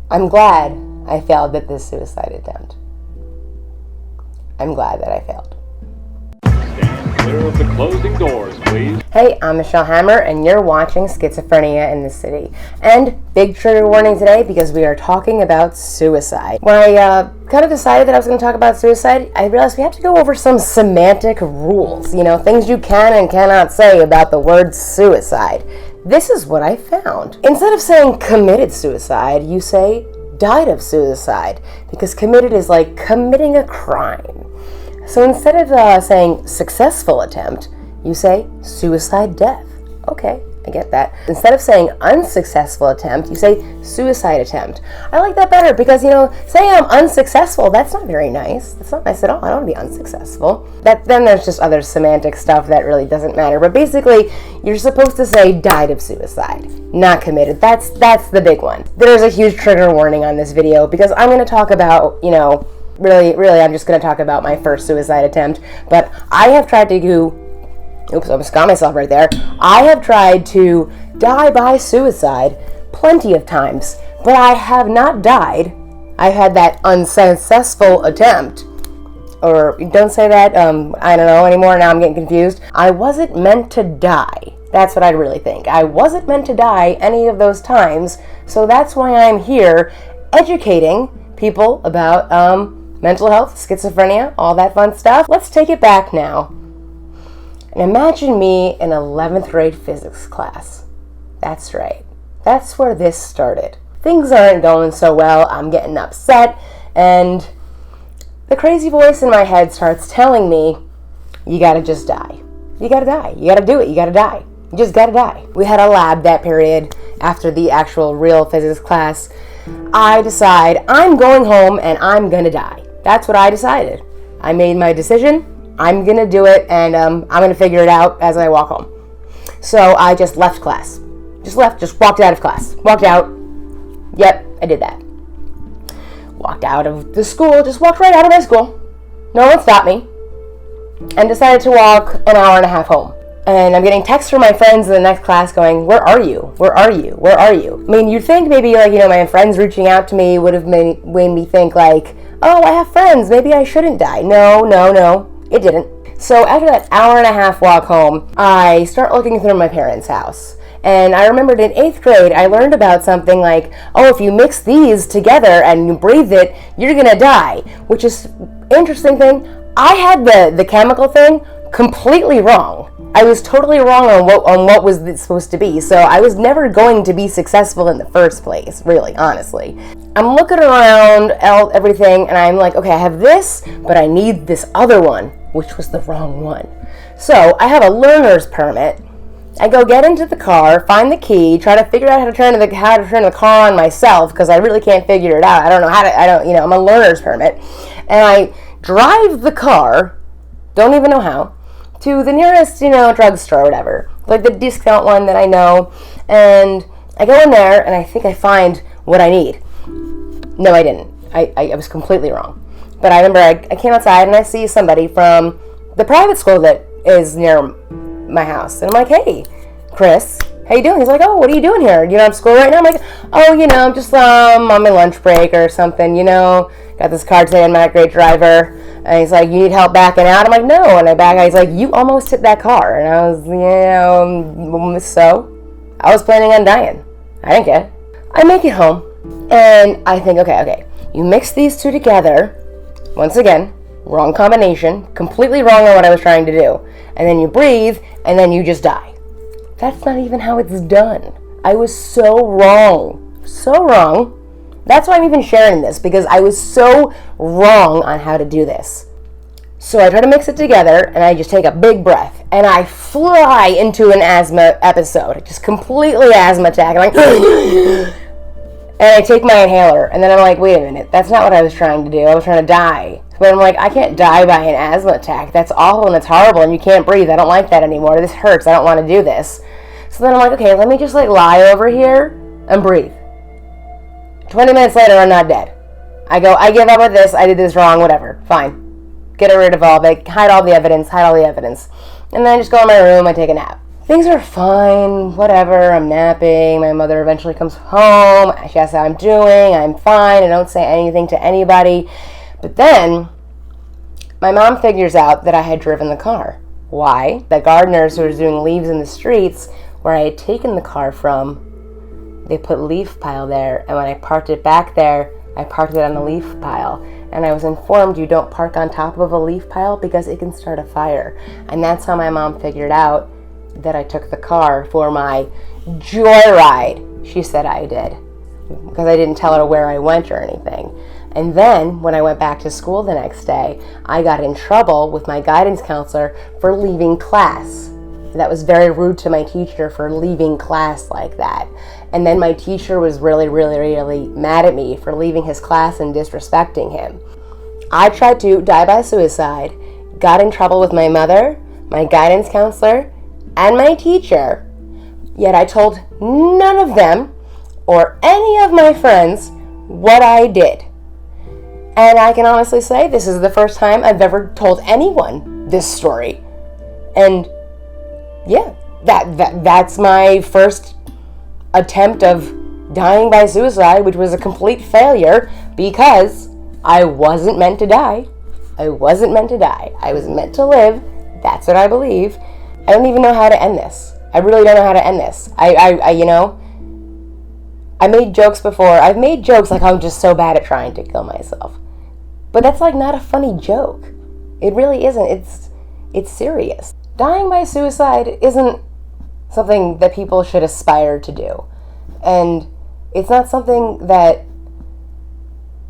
I'm glad I failed at this suicide attempt. I'm glad that I failed. Stand clear of the closing doors, please. Hey, I'm Michelle Hammer, and you're watching Schizophrenia and The City. And big trigger warning today because we are talking about suicide. When I kind of decided that I was going to talk about suicide, I realized we have to go over some semantic rules. You know, things you can and cannot say about the word suicide. This is what I found. Instead of saying committed suicide, you say died of suicide, because committed is like committing a crime. So instead of saying successful attempt, you say suicide death. Okay, I get that. Instead of saying unsuccessful attempt, you say suicide attempt. I like that better because, you know, saying I'm unsuccessful, that's not very nice. That's not nice at all. I don't want to be unsuccessful. Then there's just other semantic stuff that really doesn't matter. But basically, you're supposed to say died of suicide, not committed. That's the big one. There's a huge trigger warning on this video because I'm going to talk about, you know, really, I'm just going to talk about my first suicide attempt. But I have tried to do... Oops, I almost got myself right there. I have tried to die by suicide plenty of times, but I have not died. I've had that unsuccessful attempt. Or don't say that, I don't know anymore, now I'm getting confused. I wasn't meant to die. That's what I really think. I wasn't meant to die any of those times, so that's why I'm here educating people about mental health, schizophrenia, all that fun stuff. Let's take it back now. And imagine me in 11th grade physics class. That's right. That's where this started. Things aren't going so well. I'm getting upset. And the crazy voice in my head starts telling me, you gotta just die. You gotta die. You gotta do it. You gotta die. You just gotta die. We had a lab that period after the actual real physics class. I decide I'm going home and I'm gonna die. That's what I decided. I made my decision. I'm going to do it, and I'm going to figure it out as I walk home. So I just left class. Just walked out of class. Walked out. Yep, I did that. Walked out of the school, just walked right out of my school. No one stopped me. And decided to walk an hour and a half home. And I'm getting texts from my friends in the next class going, where are you? Where are you? Where are you? I mean, you'd think maybe, like, you know, my friends reaching out to me would have made me think, like, oh, I have friends. Maybe I shouldn't die. No. It didn't. So after that hour and a half walk home, I start looking through my parents' house. And I remembered in 8th grade, I learned about something like, oh, if you mix these together and you breathe it, you're going to die. Which is interesting thing. I had the chemical thing completely wrong. I was totally wrong on what was this supposed to be. So I was never going to be successful in the first place, really, honestly. I'm looking around everything, and I'm like, okay, I have this, but I need this other one, which was the wrong one. So I have a learner's permit. I go get into the car, find the key, try to figure out how to turn the car on myself, because I really can't figure it out. I don't know I'm a learner's permit. And I drive the car, don't even know how, to the nearest, drugstore or whatever, like the discount one that I know, and I go in there, and I think I find what I need. No, I didn't. I was completely wrong. But I remember I came outside, and I see somebody from the private school that is near my house, and I'm like, hey, Chris, how you doing? He's like, oh, what are you doing here? You're not at school right now? I'm like, oh, I'm just on my lunch break or something, got this car today, I'm not a great driver. And he's like, you need help backing out? I'm like, no. And I back out. He's like, you almost hit that car. And I was, so I was planning on dying. I didn't care. I make it home, and I think, okay. You mix these two together. Once again, wrong combination. Completely wrong on what I was trying to do. And then you breathe, and then you just die. That's not even how it's done. I was so wrong. So wrong. That's why I'm even sharing this, because I was so wrong on how to do this. So I try to mix it together, and I just take a big breath, and I fly into an asthma episode. Just completely asthma attack. I'm like, and I take my inhaler, and then I'm like, wait a minute, that's not what I was trying to do. I was trying to die. But I'm like, I can't die by an asthma attack. That's awful, and it's horrible, and you can't breathe. I don't like that anymore. This hurts. I don't want to do this. So then I'm like, okay, let me just lie over here and breathe. 20 minutes later, I'm not dead. I give up with this. I did this wrong. Whatever. Fine. Get rid of all of it. Hide all the evidence. And then I just go in my room. I take a nap. things are fine, whatever, I'm napping, my mother eventually comes home, she asks how I'm doing, I'm fine, I don't say anything to anybody. But then, my mom figures out that I had driven the car. Why? The gardeners who were doing leaves in the streets, where I had taken the car from, they put leaf pile there, and when I parked it back there, I parked it on the leaf pile. And I was informed you don't park on top of a leaf pile because it can start a fire. And that's how my mom figured out that I took the car for my joyride. She said I did, because I didn't tell her where I went or anything. And then, when I went back to school the next day, I got in trouble with my guidance counselor for leaving class. That was very rude to my teacher for leaving class like that. And then my teacher was really, really, really mad at me for leaving his class and disrespecting him. I tried to die by suicide, got in trouble with my mother, my guidance counselor, and my teacher, yet I told none of them or any of my friends what I did. And I can honestly say this is the first time I've ever told anyone this story. And yeah, that's my first attempt of dying by suicide, which was a complete failure because I wasn't meant to die. I wasn't meant to die. I was meant to live. That's what I believe. I don't even know how to end this. I really don't know how to end this. I made jokes before. I've made jokes like I'm just so bad at trying to kill myself. But that's like not a funny joke. It really isn't. It's serious. Dying by suicide isn't something that people should aspire to do. And it's not something that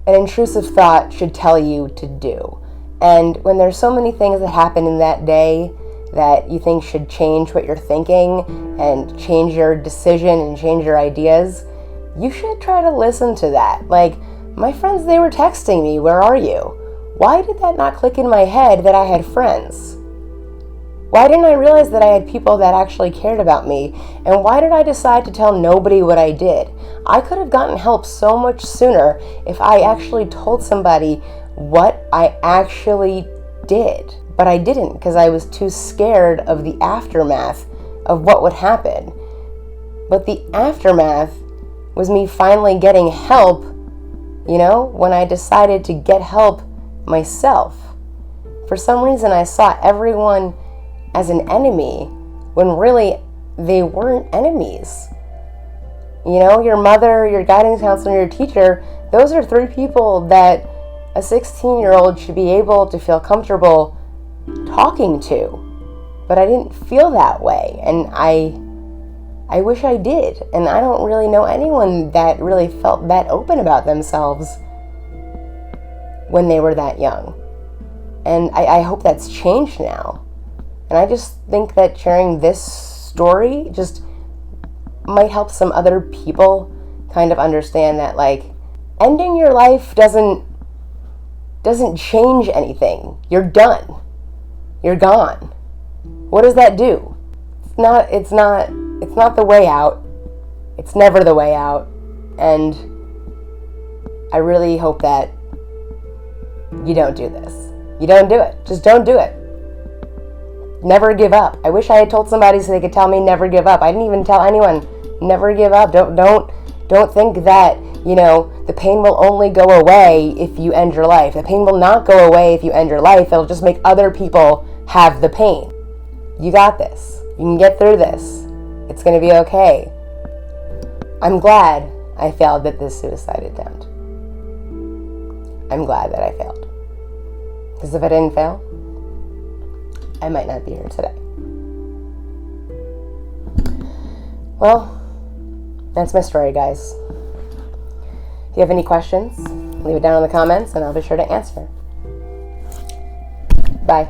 an intrusive thought should tell you to do. And when there's so many things that happen in that day that you think should change what you're thinking and change your decision and change your ideas, you should try to listen to that. Like, my friends, they were texting me, "Where are you?" Why did that not click in my head that I had friends? Why didn't I realize that I had people that actually cared about me? And why did I decide to tell nobody what I did? I could have gotten help so much sooner if I actually told somebody what I actually did. But I didn't because I was too scared of the aftermath of what would happen. But the aftermath was me finally getting help, when I decided to get help myself. For some reason, I saw everyone as an enemy when really they weren't enemies. Your mother, your guidance counselor, your teacher, those are three people that a 16-year-old should be able to feel comfortable talking to. But I didn't feel that way, and I wish I did. And I don't really know anyone that really felt that open about themselves when they were that young. And I hope that's changed now. And I just think that sharing this story just might help some other people kind of understand that, like, ending your life doesn't change anything. You're done. You're gone. What does that do? It's not the way out. It's never the way out. And I really hope that you don't do this. You don't do it. Just don't do it. Never give up. I wish I had told somebody so they could tell me never give up. I didn't even tell anyone never give up. Don't think that, the pain will only go away if you end your life. The pain will not go away if you end your life. It'll just make other people have the pain. You got this. You can get through this. It's going to be okay. I'm glad I failed at this suicide attempt. I'm glad that I failed. Because if I didn't fail, I might not be here today. Well, that's my story, guys. If you have any questions, leave it down in the comments and I'll be sure to answer. Bye.